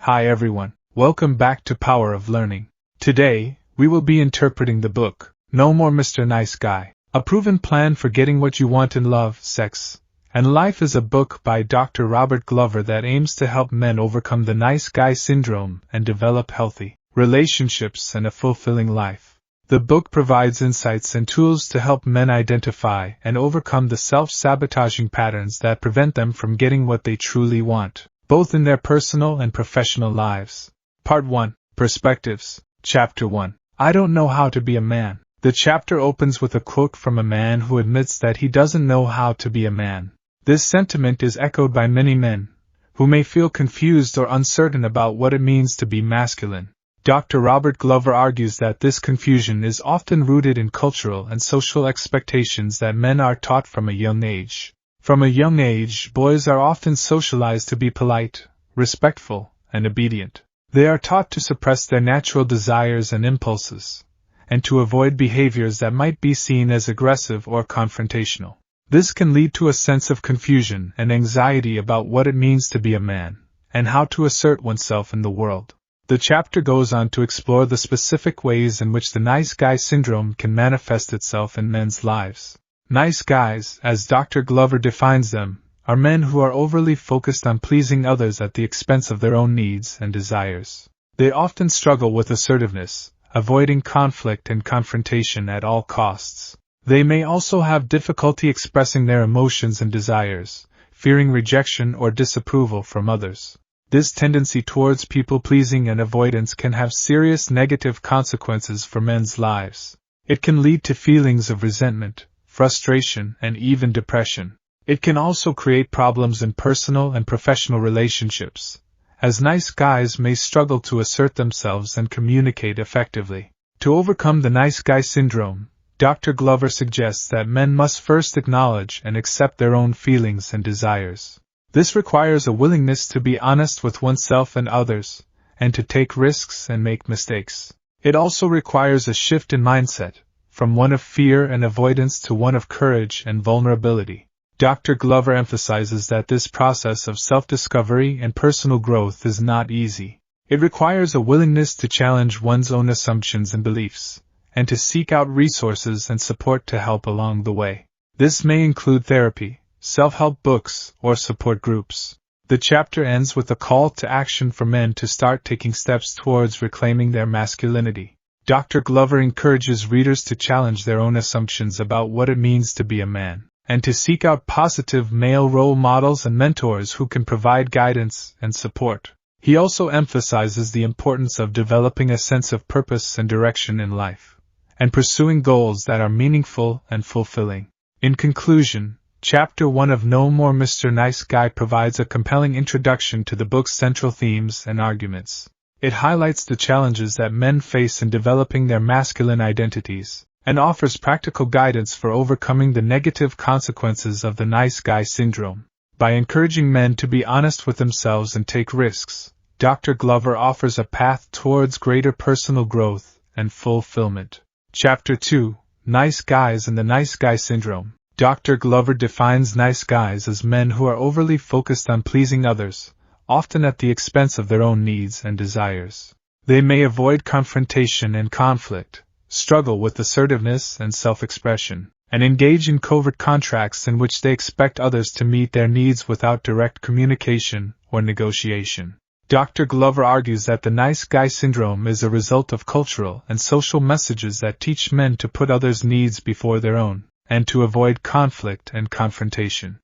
Hi everyone, welcome back to Power of Learning. Today, we will be interpreting the book, No More Mr. Nice Guy, a proven plan for getting what you want in love, sex, and life is a book by Dr. Robert Glover that aims to help men overcome the nice guy syndrome and develop healthy relationships and a fulfilling life. The book provides insights and tools to help men identify and overcome the self-sabotaging patterns that prevent them from getting what they truly want, both in their personal and professional lives. Part 1. Perspectives. Chapter 1. I don't know how to be a man. The chapter opens with a quote from a man who admits that he doesn't know how to be a man. This sentiment is echoed by many men, who may feel confused or uncertain about what it means to be masculine. Dr. Robert Glover argues that this confusion is often rooted in cultural and social expectations that men are taught from a young age. From a young age, boys are often socialized to be polite, respectful, and obedient. They are taught to suppress their natural desires and impulses, and to avoid behaviors that might be seen as aggressive or confrontational. This can lead to a sense of confusion and anxiety about what it means to be a man, and how to assert oneself in the world. The chapter goes on to explore the specific ways in which the nice guy syndrome can manifest itself in men's lives. Nice guys, as Dr. Glover defines them, are men who are overly focused on pleasing others at the expense of their own needs and desires. They often struggle with assertiveness, avoiding conflict and confrontation at all costs. They may also have difficulty expressing their emotions and desires, fearing rejection or disapproval from others. This tendency towards people-pleasing and avoidance can have serious negative consequences for men's lives. It can lead to feelings of resentment, frustration, and even depression. It can also create problems in personal and professional relationships, as nice guys may struggle to assert themselves and communicate effectively. To overcome the nice guy syndrome, Dr. Glover suggests that men must first acknowledge and accept their own feelings and desires. This requires a willingness to be honest with oneself and others, and to take risks and make mistakes. It also requires a shift in mindset, from one of fear and avoidance to one of courage and vulnerability. Dr. Glover emphasizes that this process of self-discovery and personal growth is not easy. It requires a willingness to challenge one's own assumptions and beliefs, and to seek out resources and support to help along the way. This may include therapy, self-help books, or support groups. The chapter ends with a call to action for men to start taking steps towards reclaiming their masculinity. Dr. Glover encourages readers to challenge their own assumptions about what it means to be a man, and to seek out positive male role models and mentors who can provide guidance and support. He also emphasizes the importance of developing a sense of purpose and direction in life, and pursuing goals that are meaningful and fulfilling. In conclusion, Chapter 1 of No More Mr. Nice Guy provides a compelling introduction to the book's central themes and arguments. It highlights the challenges that men face in developing their masculine identities, and offers practical guidance for overcoming the negative consequences of the nice guy syndrome. By encouraging men to be honest with themselves and take risks, Dr. Glover offers a path towards greater personal growth and fulfillment. Chapter 2. Nice Guys and the Nice Guy Syndrome. Dr. Glover defines nice guys as men who are overly focused on pleasing others, often at the expense of their own needs and desires. They may avoid confrontation and conflict, struggle with assertiveness and self-expression, and engage in covert contracts in which they expect others to meet their needs without direct communication or negotiation. Dr. Glover argues that the nice guy syndrome is a result of cultural and social messages that teach men to put others' needs before their own, and to avoid conflict and confrontation.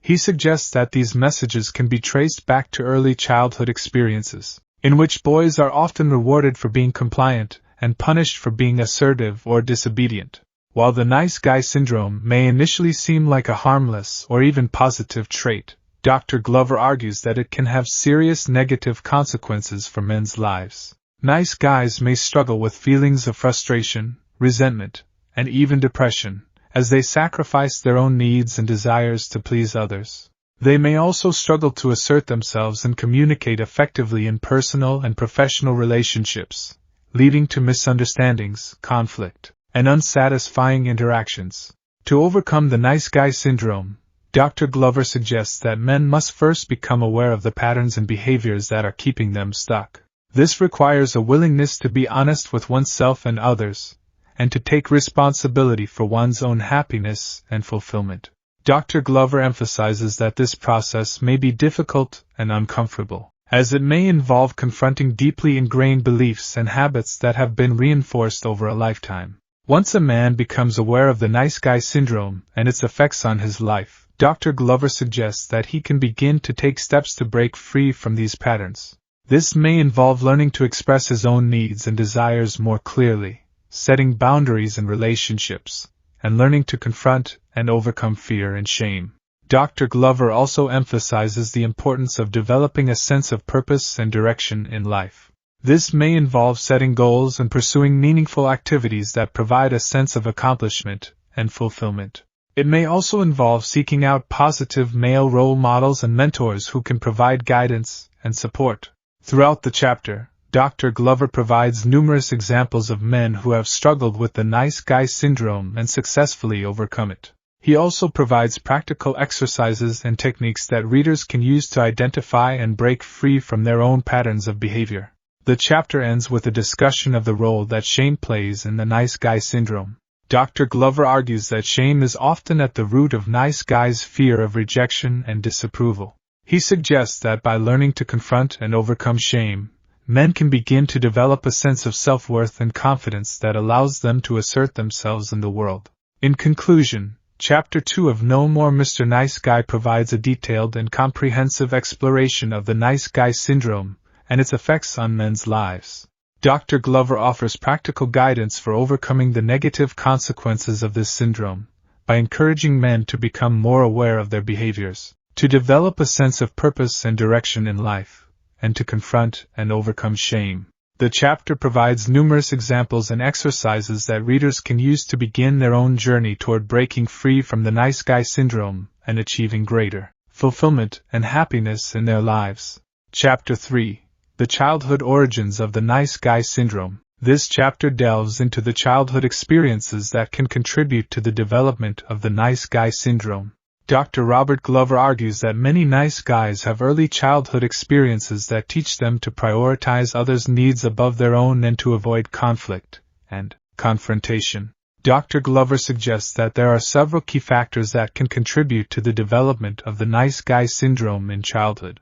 He suggests that these messages can be traced back to early childhood experiences, in which boys are often rewarded for being compliant and punished for being assertive or disobedient. While the nice guy syndrome may initially seem like a harmless or even positive trait, Dr. Glover argues that it can have serious negative consequences for men's lives. Nice guys may struggle with feelings of frustration, resentment, and even depression, as they sacrifice their own needs and desires to please others. They may also struggle to assert themselves and communicate effectively in personal and professional relationships, leading to misunderstandings, conflict, and unsatisfying interactions. To overcome the nice guy syndrome, Dr. Glover suggests that men must first become aware of the patterns and behaviors that are keeping them stuck. This requires a willingness to be honest with oneself and others, and to take responsibility for one's own happiness and fulfillment. Dr. Glover emphasizes that this process may be difficult and uncomfortable, as it may involve confronting deeply ingrained beliefs and habits that have been reinforced over a lifetime. Once a man becomes aware of the nice guy syndrome and its effects on his life, Dr. Glover suggests that he can begin to take steps to break free from these patterns. This may involve learning to express his own needs and desires more clearly, setting boundaries in relationships, and learning to confront and overcome fear and shame. Dr. Glover also emphasizes the importance of developing a sense of purpose and direction in life. This may involve setting goals and pursuing meaningful activities that provide a sense of accomplishment and fulfillment. It may also involve seeking out positive male role models and mentors who can provide guidance and support. Throughout the chapter, Dr. Glover provides numerous examples of men who have struggled with the nice guy syndrome and successfully overcome it. He also provides practical exercises and techniques that readers can use to identify and break free from their own patterns of behavior. The chapter ends with a discussion of the role that shame plays in the nice guy syndrome. Dr. Glover argues that shame is often at the root of nice guys' fear of rejection and disapproval. He suggests that by learning to confront and overcome shame, men can begin to develop a sense of self-worth and confidence that allows them to assert themselves in the world. In conclusion, Chapter 2 of No More Mr. Nice Guy provides a detailed and comprehensive exploration of the nice guy syndrome and its effects on men's lives. Dr. Glover offers practical guidance for overcoming the negative consequences of this syndrome by encouraging men to become more aware of their behaviors, to develop a sense of purpose and direction in life, and to confront and overcome shame. The chapter provides numerous examples and exercises that readers can use to begin their own journey toward breaking free from the nice guy syndrome and achieving greater fulfillment and happiness in their lives. Chapter 3: The Childhood Origins of the Nice Guy Syndrome. This chapter delves into the childhood experiences that can contribute to the development of the nice guy syndrome. Dr. Robert Glover argues that many nice guys have early childhood experiences that teach them to prioritize others' needs above their own and to avoid conflict and confrontation. Dr. Glover suggests that there are several key factors that can contribute to the development of the nice guy syndrome in childhood.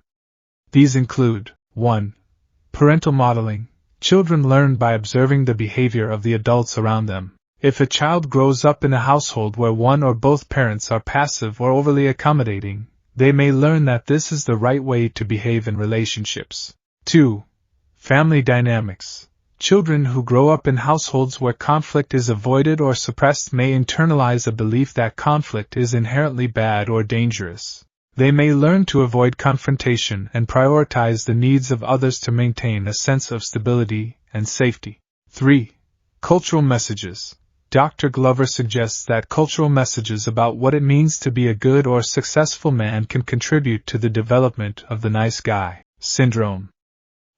These include 1. Parental modeling. Children learn by observing the behavior of the adults around them. If a child grows up in a household where one or both parents are passive or overly accommodating, they may learn that this is the right way to behave in relationships. 2. Family dynamics. Children who grow up in households where conflict is avoided or suppressed may internalize a belief that conflict is inherently bad or dangerous. They may learn to avoid confrontation and prioritize the needs of others to maintain a sense of stability and safety. 3. Cultural messages. Dr. Glover suggests that cultural messages about what it means to be a good or successful man can contribute to the development of the nice guy syndrome.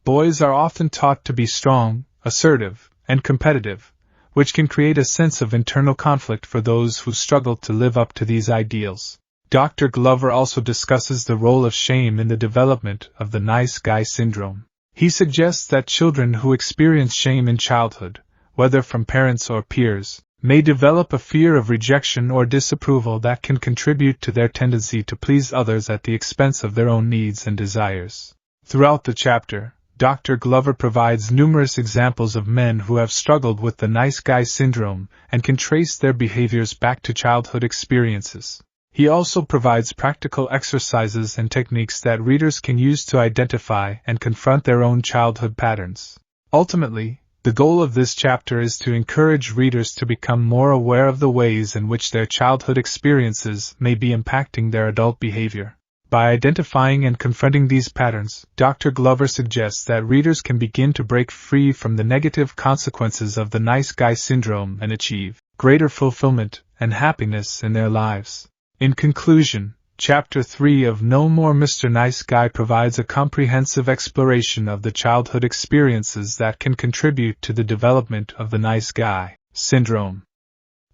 Boys are often taught to be strong, assertive, and competitive, which can create a sense of internal conflict for those who struggle to live up to these ideals. Dr. Glover also discusses the role of shame in the development of the nice guy syndrome. He suggests that children who experience shame in childhood, whether from parents or peers, may develop a fear of rejection or disapproval that can contribute to their tendency to please others at the expense of their own needs and desires. Throughout the chapter, Dr. Glover provides numerous examples of men who have struggled with the nice guy syndrome and can trace their behaviors back to childhood experiences. He also provides practical exercises and techniques that readers can use to identify and confront their own childhood patterns. Ultimately, the goal of this chapter is to encourage readers to become more aware of the ways in which their childhood experiences may be impacting their adult behavior. By identifying and confronting these patterns, Dr. Glover suggests that readers can begin to break free from the negative consequences of the nice guy syndrome and achieve greater fulfillment and happiness in their lives. In conclusion, Chapter 3 of No More Mr. Nice Guy provides a comprehensive exploration of the childhood experiences that can contribute to the development of the nice guy syndrome.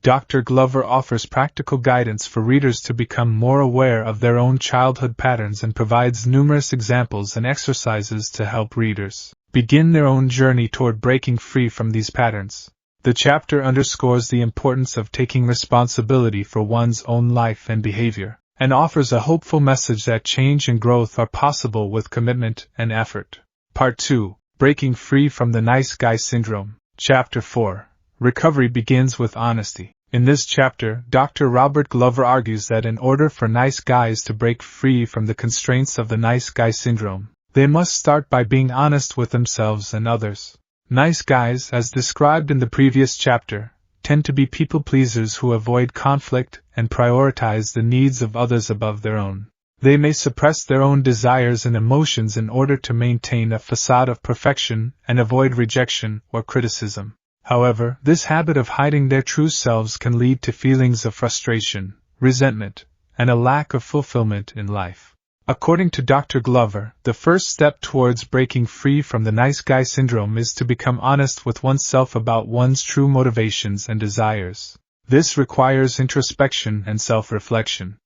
Dr. Glover offers practical guidance for readers to become more aware of their own childhood patterns and provides numerous examples and exercises to help readers begin their own journey toward breaking free from these patterns. The chapter underscores the importance of taking responsibility for one's own life and behavior, and offers a hopeful message that change and growth are possible with commitment and effort. Part 2. Breaking Free from the Nice Guy Syndrome. Chapter 4. Recovery begins with honesty. In this chapter, Dr. Robert Glover argues that in order for nice guys to break free from the constraints of the nice guy syndrome, they must start by being honest with themselves and others. Nice guys, as described in the previous chapter, tend to be people pleasers who avoid conflict and prioritize the needs of others above their own. They may suppress their own desires and emotions in order to maintain a facade of perfection and avoid rejection or criticism. However, this habit of hiding their true selves can lead to feelings of frustration, resentment, and a lack of fulfillment in life. According to Dr. Glover, the first step towards breaking free from the nice guy syndrome is to become honest with oneself about one's true motivations and desires. This requires introspection and self-reflection.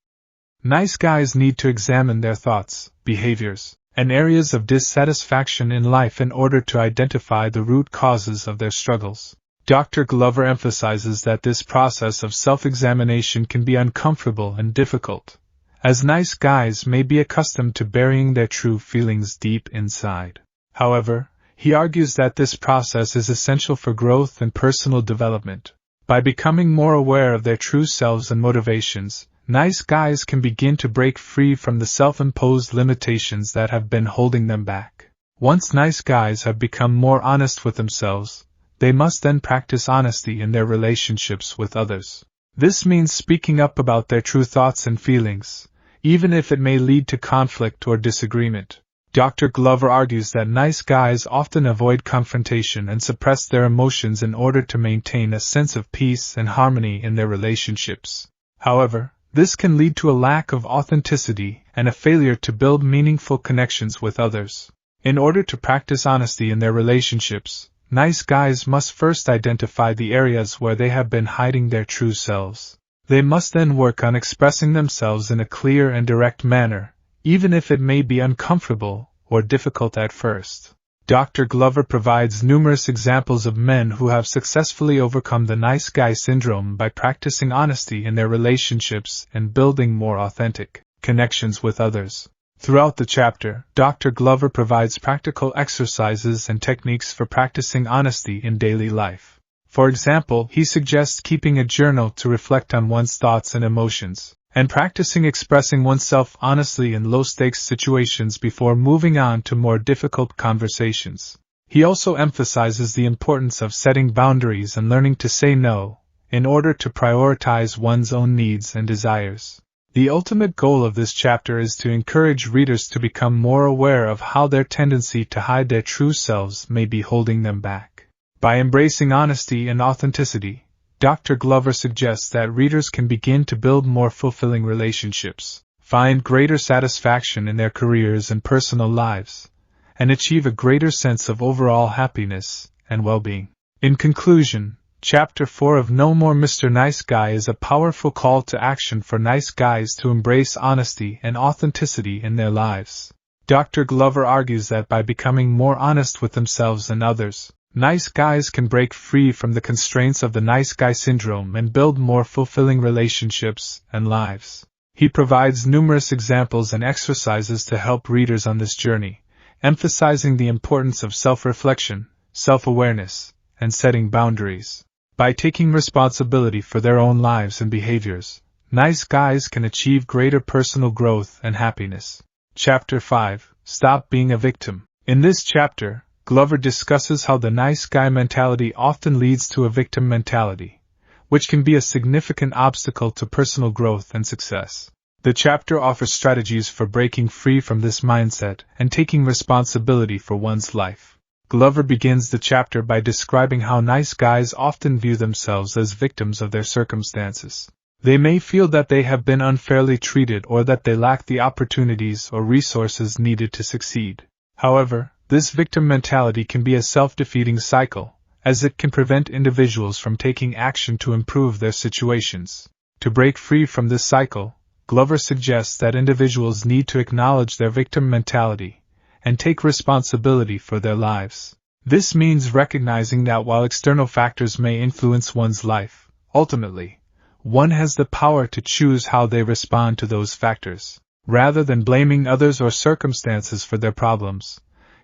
Nice guys need to examine their thoughts, behaviors, and areas of dissatisfaction in life in order to identify the root causes of their struggles. Dr. Glover emphasizes that this process of self-examination can be uncomfortable and difficult, as nice guys may be accustomed to burying their true feelings deep inside. However, he argues that this process is essential for growth and personal development. By becoming more aware of their true selves and motivations, nice guys can begin to break free from the self-imposed limitations that have been holding them back. Once nice guys have become more honest with themselves, they must then practice honesty in their relationships with others. This means speaking up about their true thoughts and feelings, even if it may lead to conflict or disagreement. Dr. Glover argues that nice guys often avoid confrontation and suppress their emotions in order to maintain a sense of peace and harmony in their relationships. However, this can lead to a lack of authenticity and a failure to build meaningful connections with others. In order to practice honesty in their relationships, nice guys must first identify the areas where they have been hiding their true selves. They must then work on expressing themselves in a clear and direct manner, even if it may be uncomfortable or difficult at first. Dr. Glover provides numerous examples of men who have successfully overcome the nice guy syndrome by practicing honesty in their relationships and building more authentic connections with others. Throughout the chapter, Dr. Glover provides practical exercises and techniques for practicing honesty in daily life. For example, he suggests keeping a journal to reflect on one's thoughts and emotions, and practicing expressing oneself honestly in low-stakes situations before moving on to more difficult conversations. He also emphasizes the importance of setting boundaries and learning to say no, in order to prioritize one's own needs and desires. The ultimate goal of this chapter is to encourage readers to become more aware of how their tendency to hide their true selves may be holding them back. By embracing honesty and authenticity, Dr. Glover suggests that readers can begin to build more fulfilling relationships, find greater satisfaction in their careers and personal lives, and achieve a greater sense of overall happiness and well-being. In conclusion, Chapter 4 of No More Mr. Nice Guy is a powerful call to action for nice guys to embrace honesty and authenticity in their lives. Dr. Glover argues that by becoming more honest with themselves and others, nice guys can break free from the constraints of the nice guy syndrome and build more fulfilling relationships and lives. He provides numerous examples and exercises to help readers on this journey, emphasizing the importance of self-reflection, self-awareness, and setting boundaries. By taking responsibility for their own lives and behaviors, nice guys can achieve greater personal growth and happiness. Chapter 5. Stop Being a Victim. In this chapter, Glover discusses how the nice guy mentality often leads to a victim mentality, which can be a significant obstacle to personal growth and success. The chapter offers strategies for breaking free from this mindset and taking responsibility for one's life. Glover begins the chapter by describing how nice guys often view themselves as victims of their circumstances. They may feel that they have been unfairly treated or that they lack the opportunities or resources needed to succeed. However, this victim mentality can be a self-defeating cycle, as it can prevent individuals from taking action to improve their situations. To break free from this cycle, Glover suggests that individuals need to acknowledge their victim mentality and take responsibility for their lives. This means recognizing that while external factors may influence one's life, ultimately, one has the power to choose how they respond to those factors. Rather than blaming others or circumstances for their problems,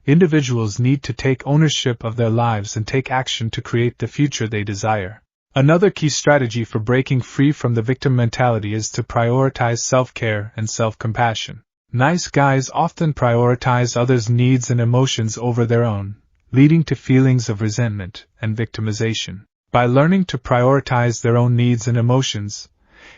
individuals need to take ownership of their lives and take action to create the future they desire. Another key strategy for breaking free from the victim mentality is to prioritize self-care and self-compassion. Nice guys often prioritize others' needs and emotions over their own, leading to feelings of resentment and victimization. By learning to prioritize their own needs and emotions,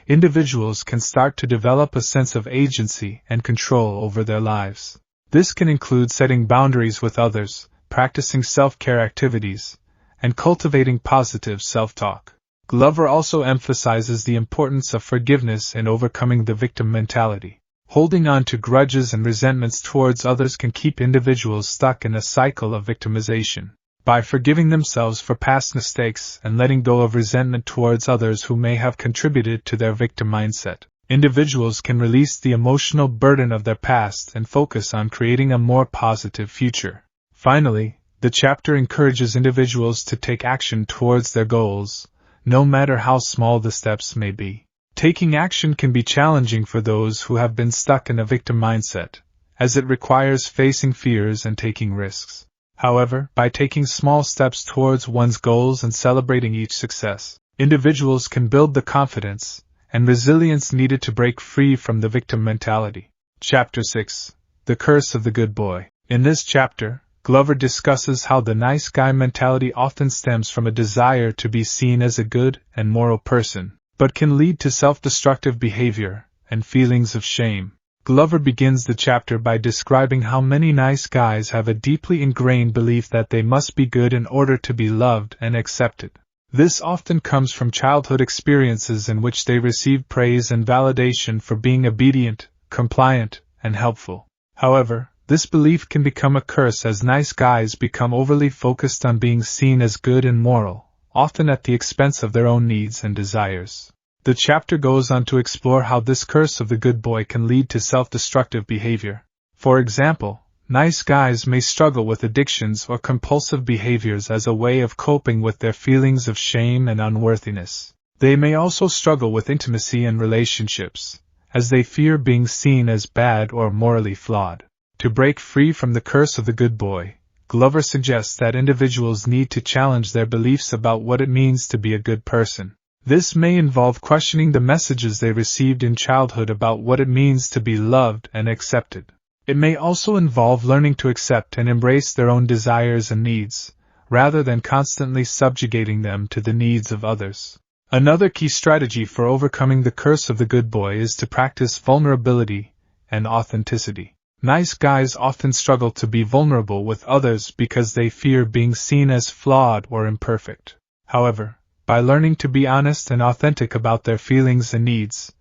individuals can start to develop a sense of agency and control over their lives. This can include setting boundaries with others, practicing self-care activities, and cultivating positive self-talk. Glover also emphasizes the importance of forgiveness in overcoming the victim mentality. Holding on to grudges and resentments towards others can keep individuals stuck in a cycle of victimization. By forgiving themselves for past mistakes and letting go of resentment towards others who may have contributed to their victim mindset, individuals can release the emotional burden of their past and focus on creating a more positive future. Finally, the chapter encourages individuals to take action towards their goals, no matter how small the steps may be. Taking action can be challenging for those who have been stuck in a victim mindset, as it requires facing fears and taking risks. However, by taking small steps towards one's goals and celebrating each success, individuals can build the confidence and resilience needed to break free from the victim mentality. Chapter 6: The Curse of the Good Boy. In this chapter, Glover discusses how the nice guy mentality often stems from a desire to be seen as a good and moral person, but can lead to self-destructive behavior and feelings of shame. Glover begins the chapter by describing how many nice guys have a deeply ingrained belief that they must be good in order to be loved and accepted. This often comes from childhood experiences in which they received praise and validation for being obedient, compliant, and helpful. However, this belief can become a curse as nice guys become overly focused on being seen as good and moral, often at the expense of their own needs and desires. The chapter goes on to explore how this curse of the good boy can lead to self-destructive behavior. For example, nice guys may struggle with addictions or compulsive behaviors as a way of coping with their feelings of shame and unworthiness. They may also struggle with intimacy and relationships, as they fear being seen as bad or morally flawed. To break free from the curse of the good boy, Glover suggests that individuals need to challenge their beliefs about what it means to be a good person. This may involve questioning the messages they received in childhood about what it means to be loved and accepted. It may also involve learning to accept and embrace their own desires and needs, rather than constantly subjugating them to the needs of others. Another key strategy for overcoming the curse of the good boy is to practice vulnerability and authenticity. Nice guys often struggle to be vulnerable with others because they fear being seen as flawed or imperfect. However, by learning to be honest and authentic about their feelings and needs,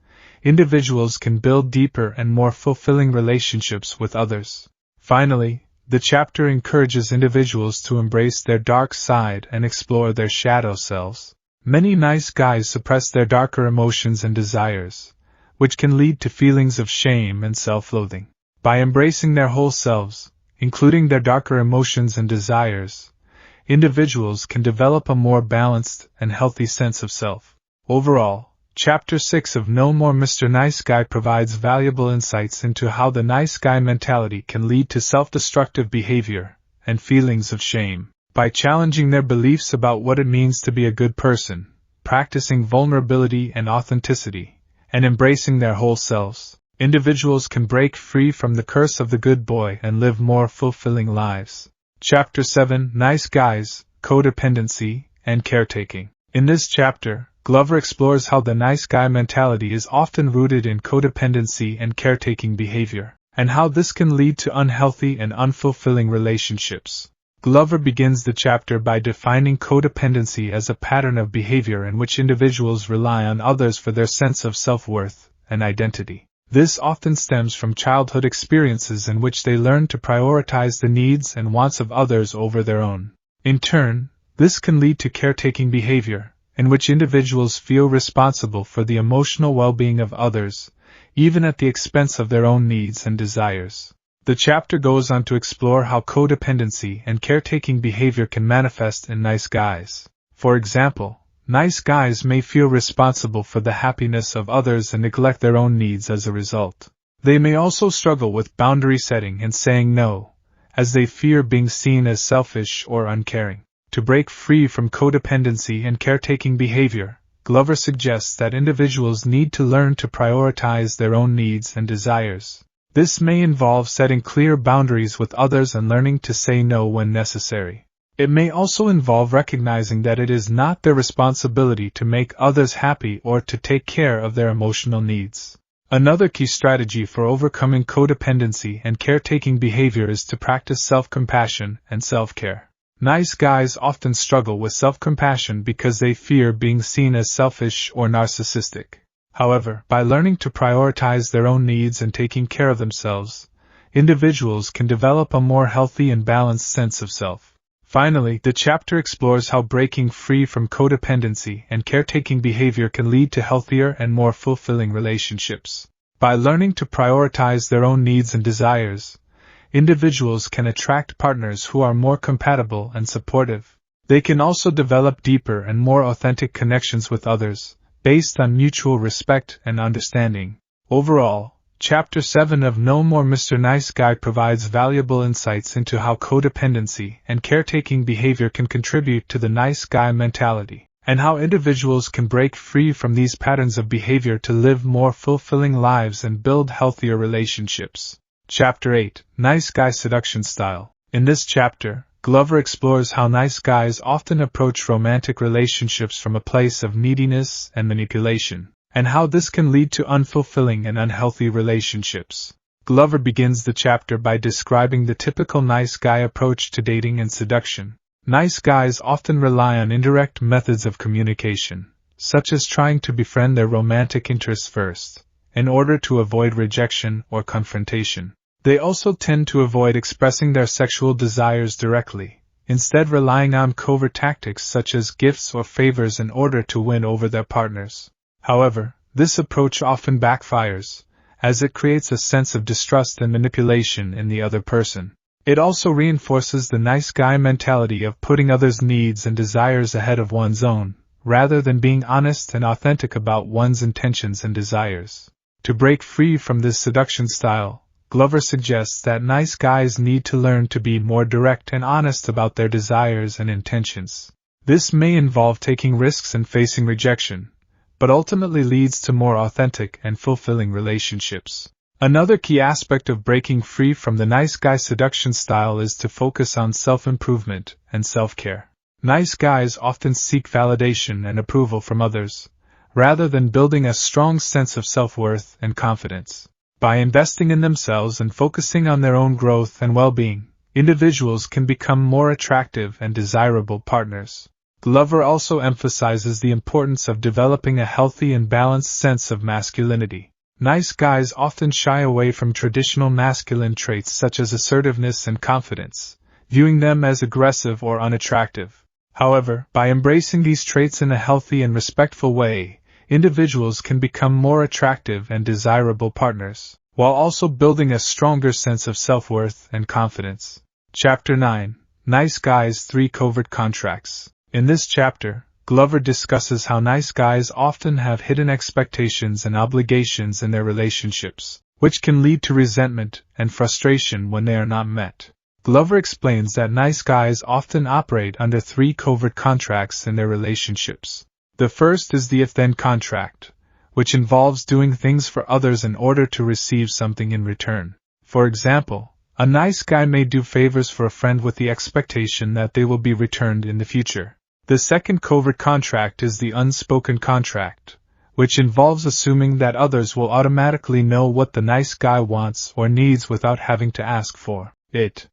individuals can build deeper and more fulfilling relationships with others. Finally, the chapter encourages individuals to embrace their dark side and explore their shadow selves. Many nice guys suppress their darker emotions and desires, which can lead to feelings of shame and self-loathing. By embracing their whole selves, including their darker emotions and desires, individuals can develop a more balanced and healthy sense of self. Overall, Chapter 6 of No More Mr. Nice Guy provides valuable insights into how the nice guy mentality can lead to self-destructive behavior and feelings of shame. By challenging their beliefs about what it means to be a good person, practicing vulnerability and authenticity, and embracing their whole selves, individuals can break free from the curse of the good boy and live more fulfilling lives. Chapter 7: Nice Guys, Codependency, and Caretaking. In this chapter, Glover explores how the nice guy mentality is often rooted in codependency and caretaking behavior, and how this can lead to unhealthy and unfulfilling relationships. Glover begins the chapter by defining codependency as a pattern of behavior in which individuals rely on others for their sense of self-worth and identity. This often stems from childhood experiences in which they learn to prioritize the needs and wants of others over their own. In turn, This can lead to caretaking behavior, in which individuals feel responsible for the emotional well-being of others, even at the expense of their own needs and desires. The chapter goes on to explore how codependency and caretaking behavior can manifest in nice guys. For example, nice guys may feel responsible for the happiness of others and neglect their own needs as a result. They may also struggle with boundary setting and saying no, as they fear being seen as selfish or uncaring. To break free from codependency and caretaking behavior, Glover suggests that individuals need to learn to prioritize their own needs and desires. This may involve setting clear boundaries with others and learning to say no when necessary. It may also involve recognizing that it is not their responsibility to make others happy or to take care of their emotional needs. Another key strategy for overcoming codependency and caretaking behavior is to practice self-compassion and self-care. Nice guys often struggle with self-compassion because they fear being seen as selfish or narcissistic. However, by learning to prioritize their own needs and taking care of themselves, individuals can develop a more healthy and balanced sense of self. Finally, the chapter explores how breaking free from codependency and caretaking behavior can lead to healthier and more fulfilling relationships. By learning to prioritize their own needs and desires, individuals can attract partners who are more compatible and supportive. They can also develop deeper and more authentic connections with others, based on mutual respect and understanding. Overall, Chapter 7 of No More Mr. Nice Guy provides valuable insights into how codependency and caretaking behavior can contribute to the nice guy mentality, and how individuals can break free from these patterns of behavior to live more fulfilling lives and build healthier relationships. Chapter 8, Nice Guy Seduction Style. In this chapter, Glover explores how nice guys often approach romantic relationships from a place of neediness and manipulation, and how this can lead to unfulfilling and unhealthy relationships. Glover begins the chapter by describing the typical nice guy approach to dating and seduction. Nice guys often rely on indirect methods of communication, such as trying to befriend their romantic interests first, in order to avoid rejection or confrontation. They also tend to avoid expressing their sexual desires directly, instead relying on covert tactics such as gifts or favors in order to win over their partners. However, this approach often backfires, as it creates a sense of distrust and manipulation in the other person. It also reinforces the nice guy mentality of putting others' needs and desires ahead of one's own, rather than being honest and authentic about one's intentions and desires. To break free from this seduction style, Glover suggests that nice guys need to learn to be more direct and honest about their desires and intentions. This may involve taking risks and facing rejection, but ultimately leads to more authentic and fulfilling relationships. Another key aspect of breaking free from the nice guy seduction style is to focus on self-improvement and self-care. Nice guys often seek validation and approval from others, rather than building a strong sense of self-worth and confidence. By investing in themselves and focusing on their own growth and well-being, individuals can become more attractive and desirable partners. Glover also emphasizes the importance of developing a healthy and balanced sense of masculinity. Nice guys often shy away from traditional masculine traits such as assertiveness and confidence, viewing them as aggressive or unattractive. However, by embracing these traits in a healthy and respectful way, individuals can become more attractive and desirable partners, while also building a stronger sense of self-worth and confidence. Chapter 9, Nice Guys' 3 Covert Contracts. In this chapter, Glover discusses how nice guys often have hidden expectations and obligations in their relationships, which can lead to resentment and frustration when they are not met. Glover explains that nice guys often operate under 3 covert contracts in their relationships. The first is the if-then contract, which involves doing things for others in order to receive something in return. For example, a nice guy may do favors for a friend with the expectation that they will be returned in the future. The second covert contract is the unspoken contract, which involves assuming that others will automatically know what the nice guy wants or needs without having to ask for it.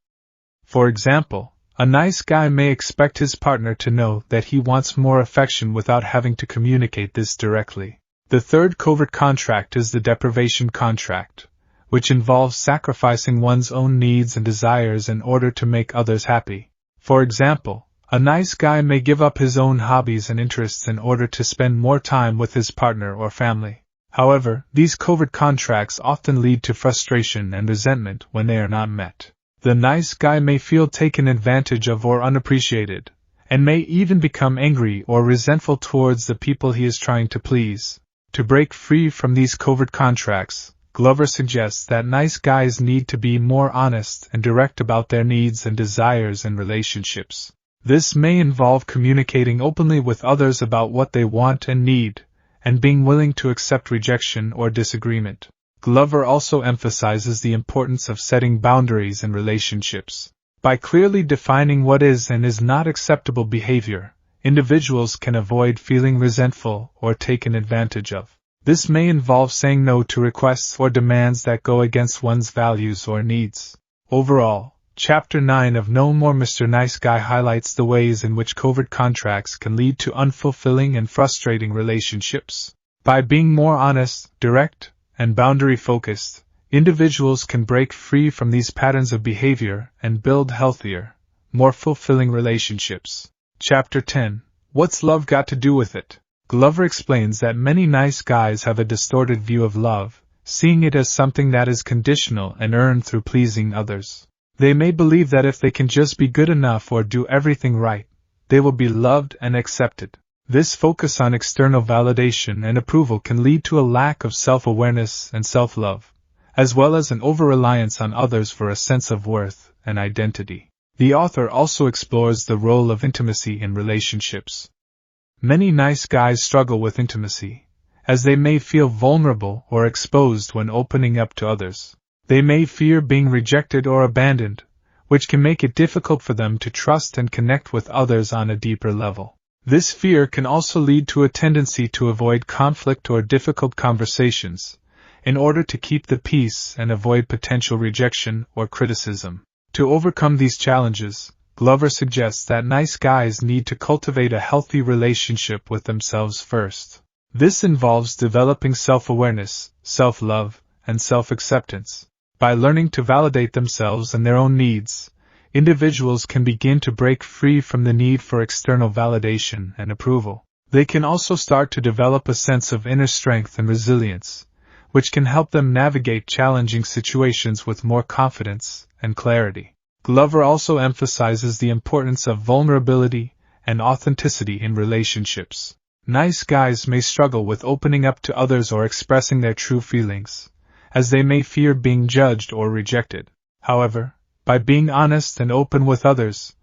For example, a nice guy may expect his partner to know that he wants more affection without having to communicate this directly. The third covert contract is the deprivation contract, which involves sacrificing one's own needs and desires in order to make others happy. For example, A nice guy may give up his own hobbies and interests in order to spend more time with his partner or family. However, these covert contracts often lead to frustration and resentment when they are not met. The nice guy may feel taken advantage of or unappreciated, and may even become angry or resentful towards the people he is trying to please. To break free from these covert contracts, Glover suggests that nice guys need to be more honest and direct about their needs and desires in relationships. This may involve communicating openly with others about what they want and need, and being willing to accept rejection or disagreement. Glover also emphasizes the importance of setting boundaries in relationships. By clearly defining what is and is not acceptable behavior, individuals can avoid feeling resentful or taken advantage of. This may involve saying no to requests or demands that go against one's values or needs. Overall, Chapter 9 of No More Mr. Nice Guy highlights the ways in which covert contracts can lead to unfulfilling and frustrating relationships. By being more honest, direct, and boundary-focused, individuals can break free from these patterns of behavior and build healthier, more fulfilling relationships. Chapter 10. What's love got to do with it? Glover explains that many nice guys have a distorted view of love, seeing it as something that is conditional and earned through pleasing others. They may believe that if they can just be good enough or do everything right, they will be loved and accepted. This focus on external validation and approval can lead to a lack of self-awareness and self-love, as well as an over-reliance on others for a sense of worth and identity. The author also explores the role of intimacy in relationships. Many nice guys struggle with intimacy, as they may feel vulnerable or exposed when opening up to others. They may fear being rejected or abandoned, which can make it difficult for them to trust and connect with others on a deeper level. This fear can also lead to a tendency to avoid conflict or difficult conversations, in order to keep the peace and avoid potential rejection or criticism. To overcome these challenges, Glover suggests that nice guys need to cultivate a healthy relationship with themselves first. This involves developing self-awareness, self-love, and self-acceptance. By learning to validate themselves and their own needs, individuals can begin to break free from the need for external validation and approval. They can also start to develop a sense of inner strength and resilience, which can help them navigate challenging situations with more confidence and clarity. Glover also emphasizes the importance of vulnerability and authenticity in relationships. Nice guys may struggle with opening up to others or expressing their true feelings, as they may fear being judged or rejected. However, by being honest and open with others,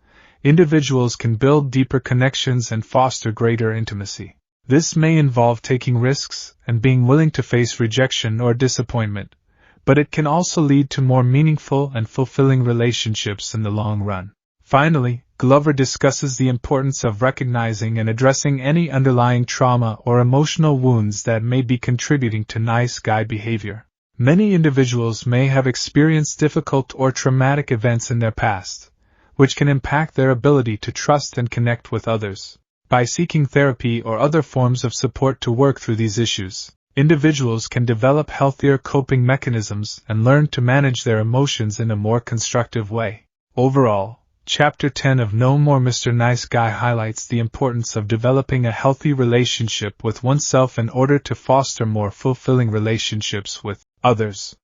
individuals can build deeper connections and foster greater intimacy. This may involve taking risks and being willing to face rejection or disappointment, but it can also lead to more meaningful and fulfilling relationships in the long run. Finally, Glover discusses the importance of recognizing and addressing any underlying trauma or emotional wounds that may be contributing to nice guy behavior. Many individuals may have experienced difficult or traumatic events in their past, which can impact their ability to trust and connect with others. By seeking therapy or other forms of support to work through these issues, individuals can develop healthier coping mechanisms and learn to manage their emotions in a more constructive way. Overall, Chapter 10 of No More Mr. Nice Guy highlights the importance of developing a healthy relationship with oneself in order to foster more fulfilling relationships with others.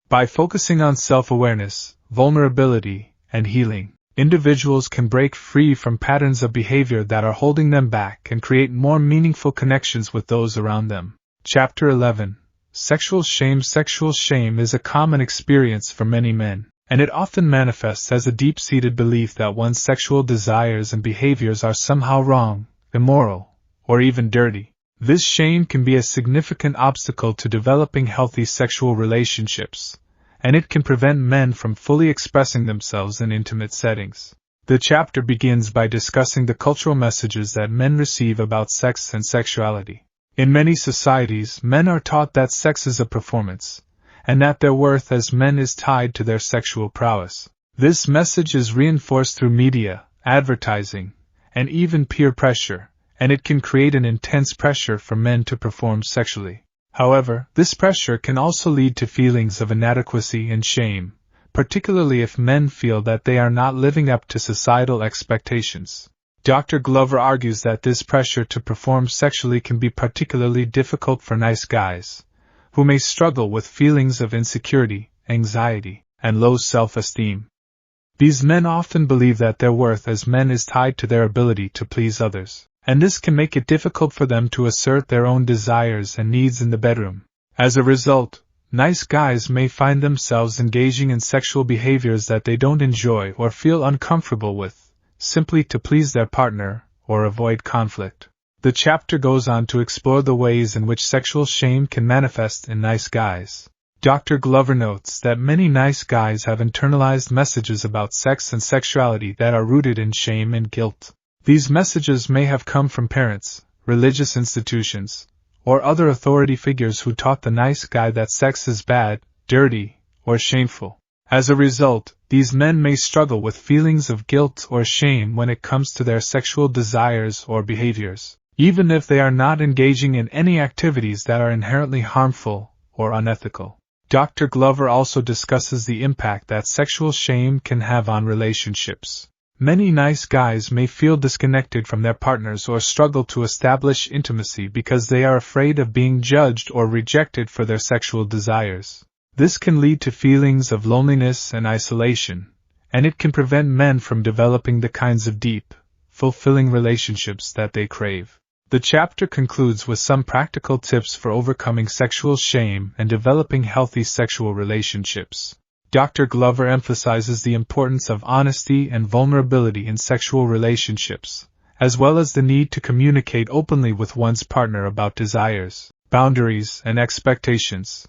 By focusing on self-awareness, vulnerability, and healing, individuals can break free from patterns of behavior that are holding them back and create more meaningful connections with those around them. Chapter 11. Sexual shame. Sexual shame is a common experience for many men, and it often manifests as a deep-seated belief that one's sexual desires and behaviors are somehow wrong, immoral, or even dirty. This shame can be a significant obstacle to developing healthy sexual relationships, and it can prevent men from fully expressing themselves in intimate settings. The chapter begins by discussing the cultural messages that men receive about sex and sexuality. In many societies, men are taught that sex is a performance, and that their worth as men is tied to their sexual prowess. This message is reinforced through media, advertising, and even peer pressure, and it can create an intense pressure for men to perform sexually. However, this pressure can also lead to feelings of inadequacy and shame, particularly if men feel that they are not living up to societal expectations. Dr. Glover argues that this pressure to perform sexually can be particularly difficult for nice guys, who may struggle with feelings of insecurity, anxiety, and low self-esteem. These men often believe that their worth as men is tied to their ability to please others, and this can make it difficult for them to assert their own desires and needs in the bedroom. As a result, nice guys may find themselves engaging in sexual behaviors that they don't enjoy or feel uncomfortable with, simply to please their partner or avoid conflict. The chapter goes on to explore the ways in which sexual shame can manifest in nice guys. Dr. Glover notes that many nice guys have internalized messages about sex and sexuality that are rooted in shame and guilt. These messages may have come from parents, religious institutions, or other authority figures who taught the nice guy that sex is bad, dirty, or shameful. As a result, these men may struggle with feelings of guilt or shame when it comes to their sexual desires or behaviors, even if they are not engaging in any activities that are inherently harmful or unethical. Dr. Glover also discusses the impact that sexual shame can have on relationships. Many nice guys may feel disconnected from their partners or struggle to establish intimacy because they are afraid of being judged or rejected for their sexual desires. This can lead to feelings of loneliness and isolation, and it can prevent men from developing the kinds of deep, fulfilling relationships that they crave. The chapter concludes with some practical tips for overcoming sexual shame and developing healthy sexual relationships. Dr. Glover emphasizes the importance of honesty and vulnerability in sexual relationships, as well as the need to communicate openly with one's partner about desires, boundaries, and expectations.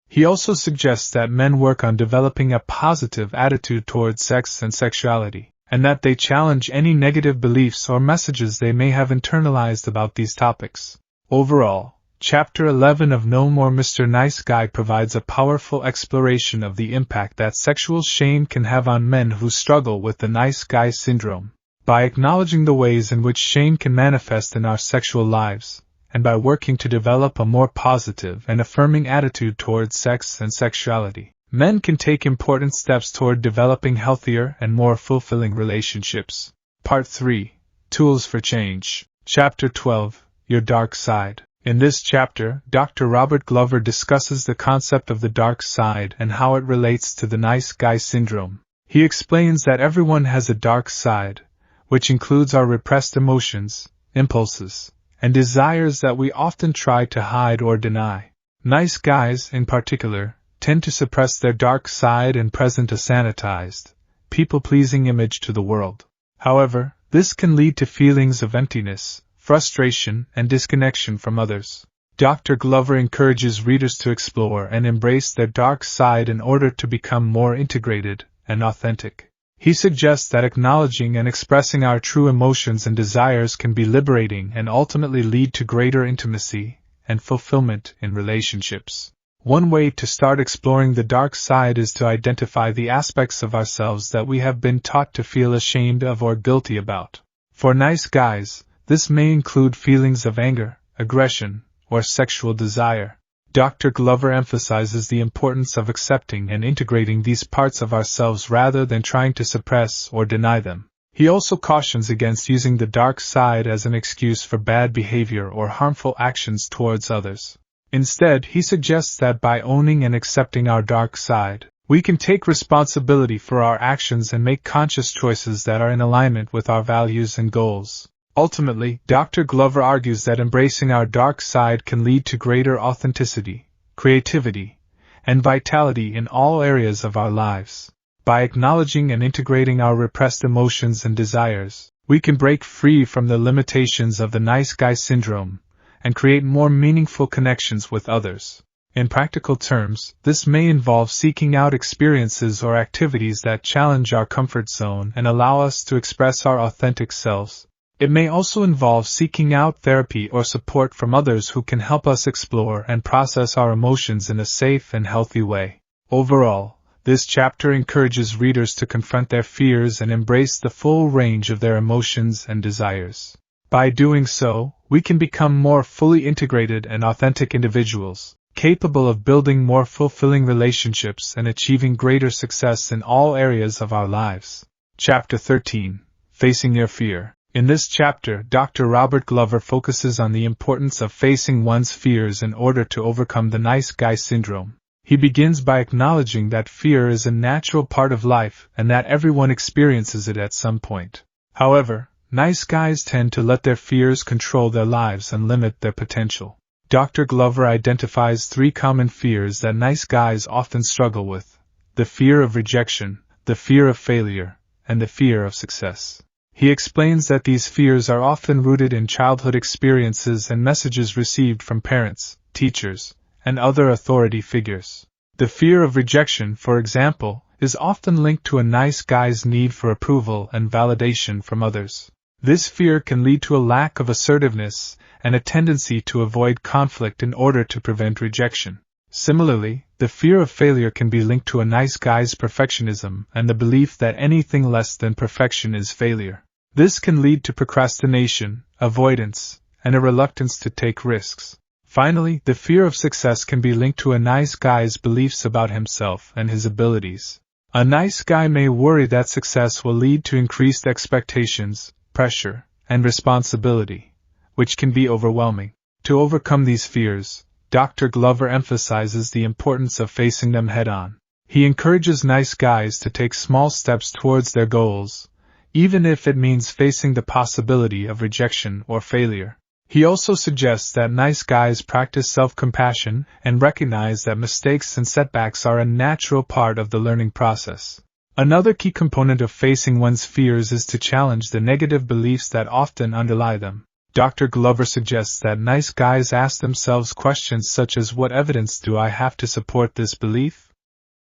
He also suggests that men work on developing a positive attitude towards sex and sexuality, and that they challenge any negative beliefs or messages they may have internalized about these topics. Overall, Chapter 11 of No More Mr. Nice Guy provides a powerful exploration of the impact that sexual shame can have on men who struggle with the nice guy syndrome. By acknowledging the ways in which shame can manifest in our sexual lives, and by working to develop a more positive and affirming attitude towards sex and sexuality, men can take important steps toward developing healthier and more fulfilling relationships. Part 3. Tools for Change. Chapter 12. Your Dark Side. In this chapter, Dr. Robert Glover discusses the concept of the dark side and how it relates to the nice guy syndrome. He explains that everyone has a dark side, which includes our repressed emotions, impulses, and desires that we often try to hide or deny. Nice guys, in particular, tend to suppress their dark side and present a sanitized, people-pleasing image to the world. However, this can lead to feelings of emptiness, frustration, and disconnection from others. Dr. Glover encourages readers to explore and embrace their dark side in order to become more integrated and authentic. He suggests that acknowledging and expressing our true emotions and desires can be liberating and ultimately lead to greater intimacy and fulfillment in relationships. One way to start exploring the dark side is to identify the aspects of ourselves that we have been taught to feel ashamed of or guilty about. For nice guys, this may include feelings of anger, aggression, or sexual desire. Dr. Glover emphasizes the importance of accepting and integrating these parts of ourselves rather than trying to suppress or deny them. He also cautions against using the dark side as an excuse for bad behavior or harmful actions towards others. Instead, he suggests that by owning and accepting our dark side, we can take responsibility for our actions and make conscious choices that are in alignment with our values and goals. Ultimately, Dr. Glover argues that embracing our dark side can lead to greater authenticity, creativity, and vitality in all areas of our lives. By acknowledging and integrating our repressed emotions and desires, we can break free from the limitations of the nice guy syndrome and create more meaningful connections with others. In practical terms, this may involve seeking out experiences or activities that challenge our comfort zone and allow us to express our authentic selves. It may also involve seeking out therapy or support from others who can help us explore and process our emotions in a safe and healthy way. Overall, this chapter encourages readers to confront their fears and embrace the full range of their emotions and desires. By doing so, we can become more fully integrated and authentic individuals, capable of building more fulfilling relationships and achieving greater success in all areas of our lives. Chapter 13. Facing Your Fear. In this chapter, Dr. Robert Glover focuses on the importance of facing one's fears in order to overcome the nice guy syndrome. He begins by acknowledging that fear is a natural part of life and that everyone experiences it at some point. However, nice guys tend to let their fears control their lives and limit their potential. Dr. Glover identifies 3 common fears that nice guys often struggle with: the fear of rejection, the fear of failure, and the fear of success. He explains that these fears are often rooted in childhood experiences and messages received from parents, teachers, and other authority figures. The fear of rejection, for example, is often linked to a nice guy's need for approval and validation from others. This fear can lead to a lack of assertiveness and a tendency to avoid conflict in order to prevent rejection. Similarly, the fear of failure can be linked to a nice guy's perfectionism and the belief that anything less than perfection is failure. This can lead to procrastination, avoidance, and a reluctance to take risks. Finally, the fear of success can be linked to a nice guy's beliefs about himself and his abilities. A nice guy may worry that success will lead to increased expectations, pressure, and responsibility, which can be overwhelming. To overcome these fears, Dr. Glover emphasizes the importance of facing them head-on. He encourages nice guys to take small steps towards their goals, even if it means facing the possibility of rejection or failure. He also suggests that nice guys practice self-compassion and recognize that mistakes and setbacks are a natural part of the learning process. Another key component of facing one's fears is to challenge the negative beliefs that often underlie them. Dr. Glover suggests that nice guys ask themselves questions such as, what evidence do I have to support this belief?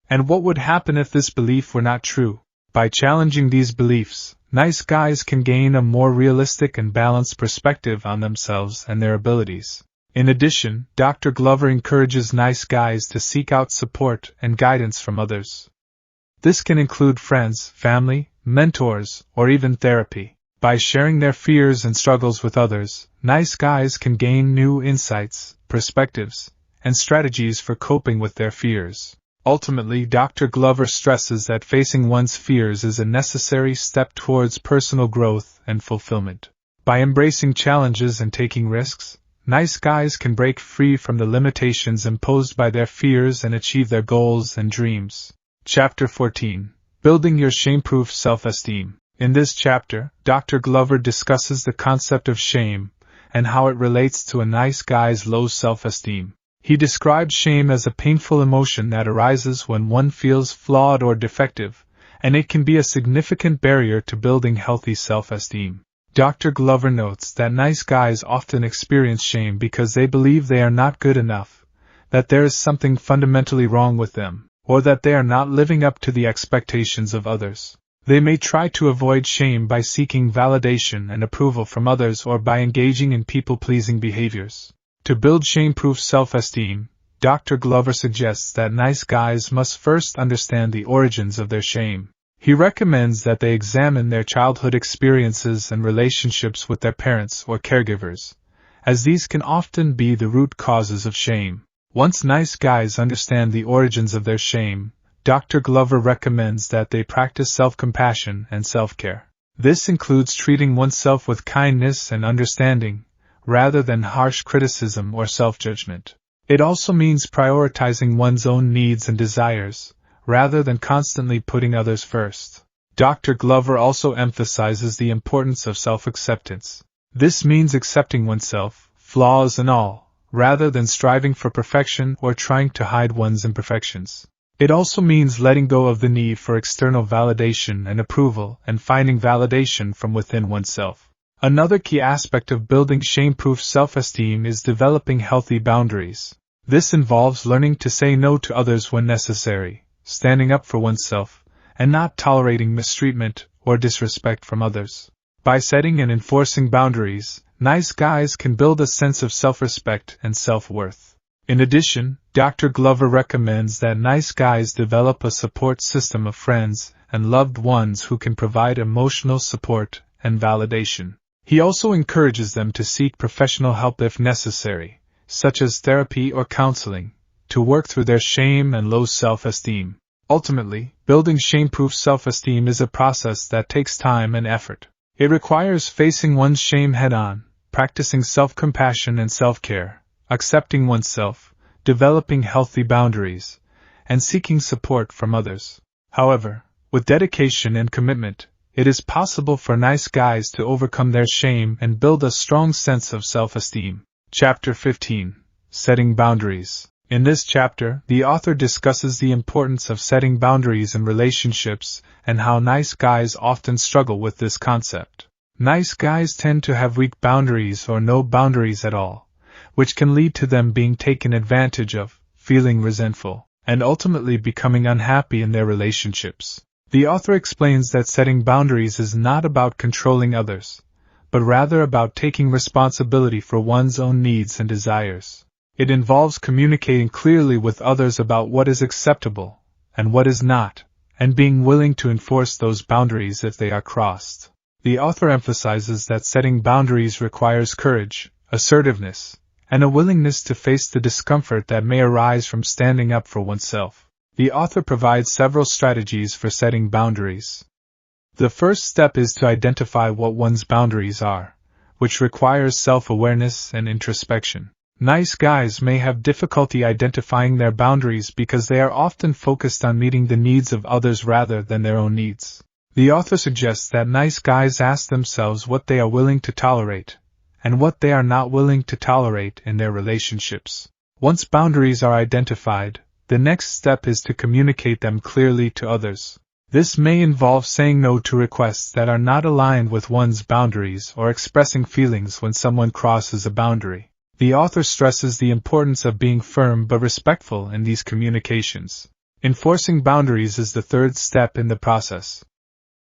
And what would happen if this belief were not true? By challenging these beliefs, nice guys can gain a more realistic and balanced perspective on themselves and their abilities. In addition, Dr. Glover encourages nice guys to seek out support and guidance from others. This can include friends, family, mentors, or even therapy. By sharing their fears and struggles with others, nice guys can gain new insights, perspectives, and strategies for coping with their fears. Ultimately, Dr. Glover stresses that facing one's fears is a necessary step towards personal growth and fulfillment. By embracing challenges and taking risks, nice guys can break free from the limitations imposed by their fears and achieve their goals and dreams. Chapter 14. Building Your Shame-Proof Self-Esteem. In this chapter, Dr. Glover discusses the concept of shame and how it relates to a nice guy's low self-esteem. He describes shame as a painful emotion that arises when one feels flawed or defective, and it can be a significant barrier to building healthy self-esteem. Dr. Glover notes that nice guys often experience shame because they believe they are not good enough, that there is something fundamentally wrong with them, or that they are not living up to the expectations of others. They may try to avoid shame by seeking validation and approval from others or by engaging in people-pleasing behaviors. To build shame-proof self-esteem, Dr. Glover suggests that nice guys must first understand the origins of their shame. He recommends that they examine their childhood experiences and relationships with their parents or caregivers, as these can often be the root causes of shame. Once nice guys understand the origins of their shame, Dr. Glover recommends that they practice self-compassion and self-care. This includes treating oneself with kindness and understanding, rather than harsh criticism or self-judgment. It also means prioritizing one's own needs and desires, rather than constantly putting others first. Dr. Glover also emphasizes the importance of self-acceptance. This means accepting oneself, flaws and all, rather than striving for perfection or trying to hide one's imperfections. It also means letting go of the need for external validation and approval and finding validation from within oneself. Another key aspect of building shame-proof self-esteem is developing healthy boundaries. This involves learning to say no to others when necessary, standing up for oneself, and not tolerating mistreatment or disrespect from others. By setting and enforcing boundaries, nice guys can build a sense of self-respect and self-worth. In addition, Dr. Glover recommends that nice guys develop a support system of friends and loved ones who can provide emotional support and validation. He also encourages them to seek professional help if necessary, such as therapy or counseling, to work through their shame and low self-esteem. Ultimately, building shame-proof self-esteem is a process that takes time and effort. It requires facing one's shame head-on, practicing self-compassion and self-care, accepting oneself, developing healthy boundaries, and seeking support from others. However, with dedication and commitment, it is possible for nice guys to overcome their shame and build a strong sense of self-esteem. Chapter 15. Setting Boundaries. In this chapter, the author discusses the importance of setting boundaries in relationships and how nice guys often struggle with this concept. Nice guys tend to have weak boundaries or no boundaries at all, which can lead to them being taken advantage of, feeling resentful, and ultimately becoming unhappy in their relationships. The author explains that setting boundaries is not about controlling others, but rather about taking responsibility for one's own needs and desires. It involves communicating clearly with others about what is acceptable and what is not, and being willing to enforce those boundaries if they are crossed. The author emphasizes that setting boundaries requires courage, assertiveness, and a willingness to face the discomfort that may arise from standing up for oneself. The author provides several strategies for setting boundaries. The first step is to identify what one's boundaries are, which requires self-awareness and introspection. Nice guys may have difficulty identifying their boundaries because they are often focused on meeting the needs of others rather than their own needs. The author suggests that nice guys ask themselves what they are willing to tolerate, and what they are not willing to tolerate in their relationships. Once boundaries are identified, the next step is to communicate them clearly to others. This may involve saying no to requests that are not aligned with one's boundaries or expressing feelings when someone crosses a boundary. The author stresses the importance of being firm but respectful in these communications. Enforcing boundaries is the third step in the process.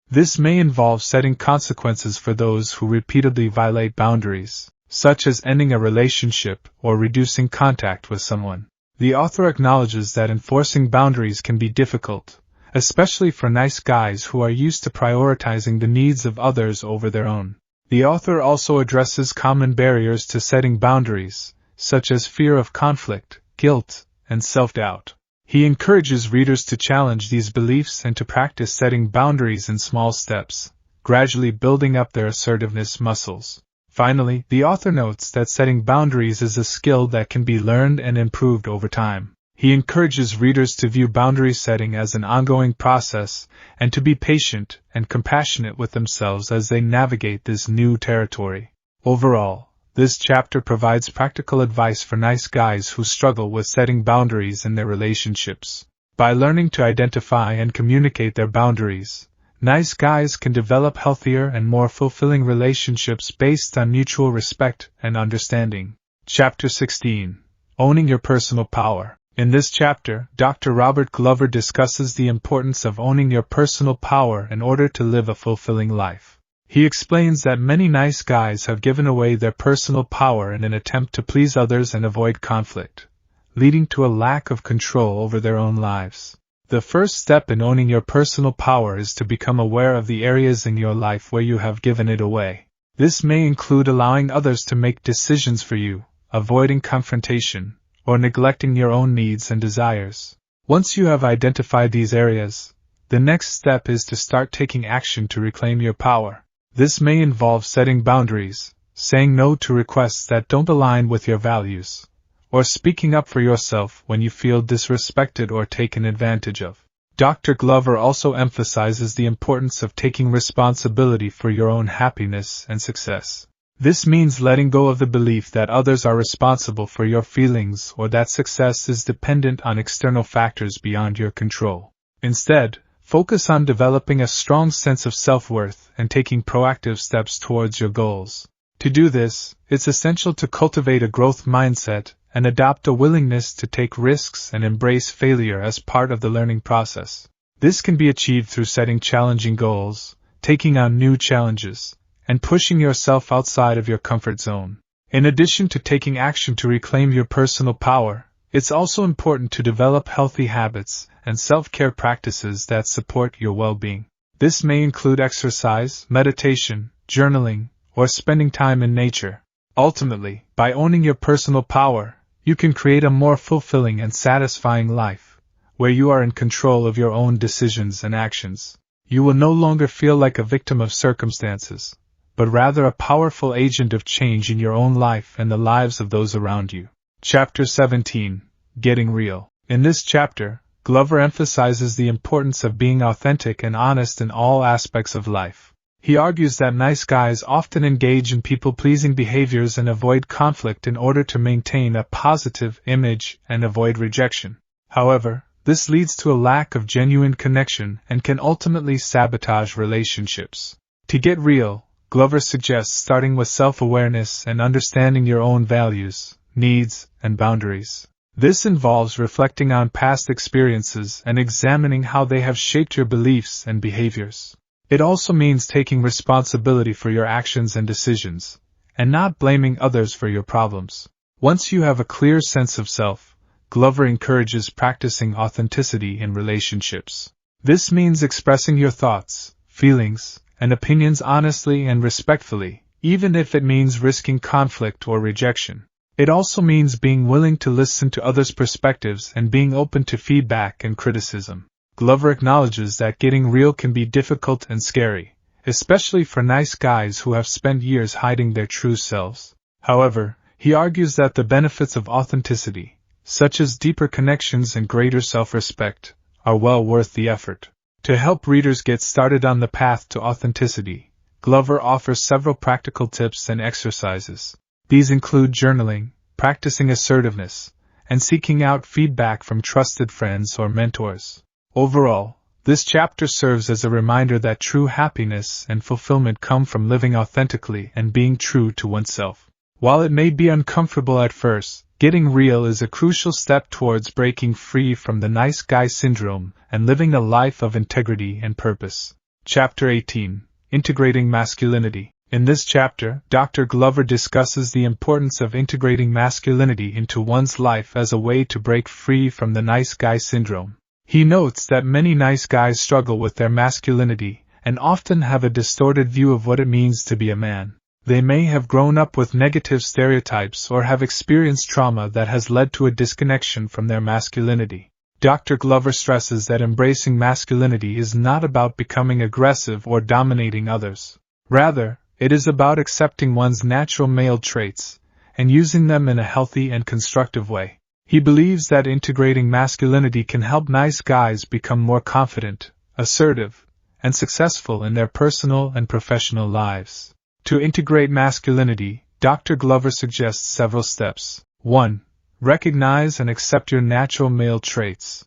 This may involve setting consequences for those who repeatedly violate boundaries, such as ending a relationship or reducing contact with someone. The author acknowledges that enforcing boundaries can be difficult, especially for nice guys who are used to prioritizing the needs of others over their own. The author also addresses common barriers to setting boundaries, such as fear of conflict, guilt, and self-doubt. He encourages readers to challenge these beliefs and to practice setting boundaries in small steps, gradually building up their assertiveness muscles. Finally, the author notes that setting boundaries is a skill that can be learned and improved over time. He encourages readers to view boundary setting as an ongoing process and to be patient and compassionate with themselves as they navigate this new territory. Overall, this chapter provides practical advice for nice guys who struggle with setting boundaries in their relationships. By learning to identify and communicate their boundaries, nice guys can develop healthier and more fulfilling relationships based on mutual respect and understanding. Chapter 16. Owning Your Personal Power. In this chapter, Dr. Robert Glover discusses the importance of owning your personal power in order to live a fulfilling life. He explains that many nice guys have given away their personal power in an attempt to please others and avoid conflict, leading to a lack of control over their own lives. The first step in owning your personal power is to become aware of the areas in your life where you have given it away. This may include allowing others to make decisions for you, avoiding confrontation, or neglecting your own needs and desires. Once you have identified these areas, the next step is to start taking action to reclaim your power. This may involve setting boundaries, saying no to requests that don't align with your values, or speaking up for yourself when you feel disrespected or taken advantage of. Dr. Glover also emphasizes the importance of taking responsibility for your own happiness and success. This means letting go of the belief that others are responsible for your feelings or that success is dependent on external factors beyond your control. Instead, focus on developing a strong sense of self-worth and taking proactive steps towards your goals. To do this, it's essential to cultivate a growth mindset and adopt a willingness to take risks and embrace failure as part of the learning process. This can be achieved through setting challenging goals, taking on new challenges, and pushing yourself outside of your comfort zone. In addition to taking action to reclaim your personal power, it's also important to develop healthy habits and self-care practices that support your well-being. This may include exercise, meditation, journaling, or spending time in nature. Ultimately, by owning your personal power, you can create a more fulfilling and satisfying life, where you are in control of your own decisions and actions. You will no longer feel like a victim of circumstances, but rather a powerful agent of change in your own life and the lives of those around you. Chapter 17. Getting Real. In this chapter, Glover emphasizes the importance of being authentic and honest in all aspects of life. He argues that nice guys often engage in people-pleasing behaviors and avoid conflict in order to maintain a positive image and avoid rejection. However, this leads to a lack of genuine connection and can ultimately sabotage relationships. To get real, Glover suggests starting with self-awareness and understanding your own values, needs, and boundaries. This involves reflecting on past experiences and examining how they have shaped your beliefs and behaviors. It also means taking responsibility for your actions and decisions, and not blaming others for your problems. Once you have a clear sense of self, Glover encourages practicing authenticity in relationships. This means expressing your thoughts, feelings, and opinions honestly and respectfully, even if it means risking conflict or rejection. It also means being willing to listen to others' perspectives and being open to feedback and criticism. Glover acknowledges that getting real can be difficult and scary, especially for nice guys who have spent years hiding their true selves. However, he argues that the benefits of authenticity, such as deeper connections and greater self-respect, are well worth the effort. To help readers get started on the path to authenticity, Glover offers several practical tips and exercises. These include journaling, practicing assertiveness, and seeking out feedback from trusted friends or mentors. Overall, this chapter serves as a reminder that true happiness and fulfillment come from living authentically and being true to oneself. While it may be uncomfortable at first, getting real is a crucial step towards breaking free from the nice guy syndrome and living a life of integrity and purpose. Chapter 18. Integrating Masculinity. In this chapter, Dr. Glover discusses the importance of integrating masculinity into one's life as a way to break free from the nice guy syndrome. He notes that many nice guys struggle with their masculinity and often have a distorted view of what it means to be a man. They may have grown up with negative stereotypes or have experienced trauma that has led to a disconnection from their masculinity. Dr. Glover stresses that embracing masculinity is not about becoming aggressive or dominating others. Rather, it is about accepting one's natural male traits and using them in a healthy and constructive way. He believes that integrating masculinity can help nice guys become more confident, assertive, and successful in their personal and professional lives. To integrate masculinity, Dr. Glover suggests several steps. 1. Recognize and accept your natural male traits.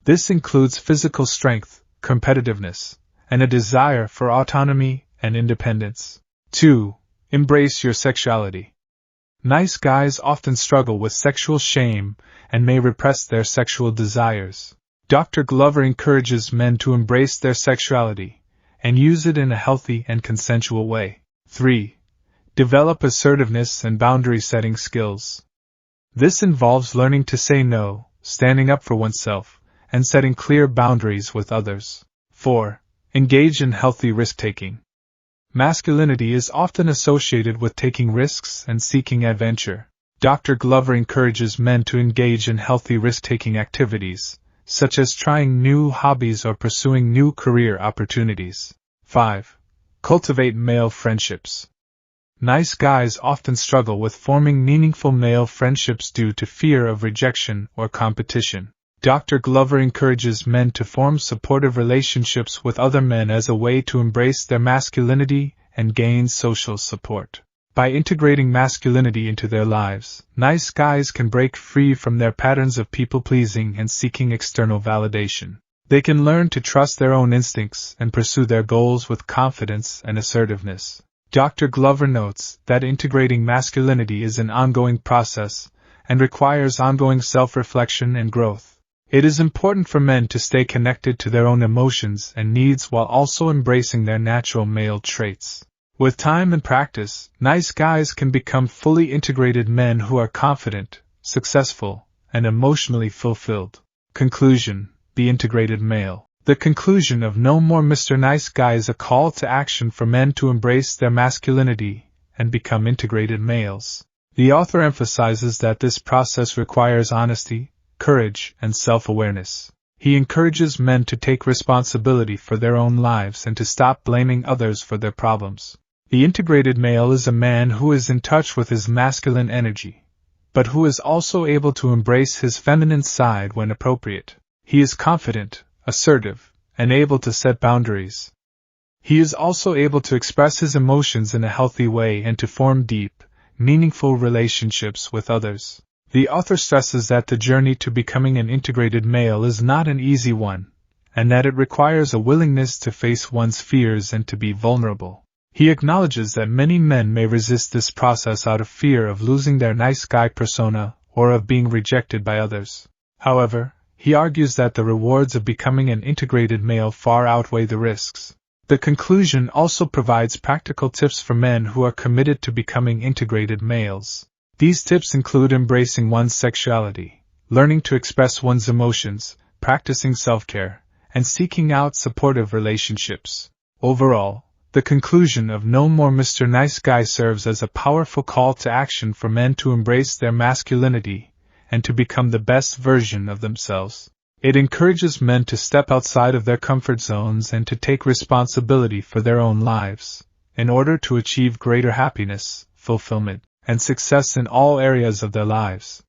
This includes physical strength, competitiveness, and a desire for autonomy and independence. 2. Embrace your sexuality. Nice guys often struggle with sexual shame and may repress their sexual desires. Dr. Glover encourages men to embrace their sexuality and use it in a healthy and consensual way. 3. Develop assertiveness and boundary-setting skills. This involves learning to say no, standing up for oneself, and setting clear boundaries with others. 4. Engage in healthy risk-taking. Masculinity is often associated with taking risks and seeking adventure. Dr. Glover encourages men to engage in healthy risk-taking activities, such as trying new hobbies or pursuing new career opportunities. 5. Cultivate male friendships. Nice guys often struggle with forming meaningful male friendships due to fear of rejection or competition. Dr. Glover encourages men to form supportive relationships with other men as a way to embrace their masculinity and gain social support. By integrating masculinity into their lives, nice guys can break free from their patterns of people-pleasing and seeking external validation. They can learn to trust their own instincts and pursue their goals with confidence and assertiveness. Dr. Glover notes that integrating masculinity is an ongoing process and requires ongoing self-reflection and growth. It is important for men to stay connected to their own emotions and needs while also embracing their natural male traits. With time and practice, nice guys can become fully integrated men who are confident, successful, and emotionally fulfilled. Conclusion: the integrated male. The conclusion of No More Mr. Nice Guy is a call to action for men to embrace their masculinity and become integrated males. The author emphasizes that this process requires honesty, courage, and self-awareness. He encourages men to take responsibility for their own lives and to stop blaming others for their problems. The integrated male is a man who is in touch with his masculine energy, but who is also able to embrace his feminine side when appropriate. He is confident, assertive, and able to set boundaries. He is also able to express his emotions in a healthy way and to form deep, meaningful relationships with others. The author stresses that the journey to becoming an integrated male is not an easy one, and that it requires a willingness to face one's fears and to be vulnerable. He acknowledges that many men may resist this process out of fear of losing their nice guy persona or of being rejected by others. However, he argues that the rewards of becoming an integrated male far outweigh the risks. The conclusion also provides practical tips for men who are committed to becoming integrated males. These tips include embracing one's sexuality, learning to express one's emotions, practicing self-care, and seeking out supportive relationships. Overall, the conclusion of No More Mr. Nice Guy serves as a powerful call to action for men to embrace their masculinity and to become the best version of themselves. It encourages men to step outside of their comfort zones and to take responsibility for their own lives, in order to achieve greater happiness, fulfillment, and success in all areas of their lives.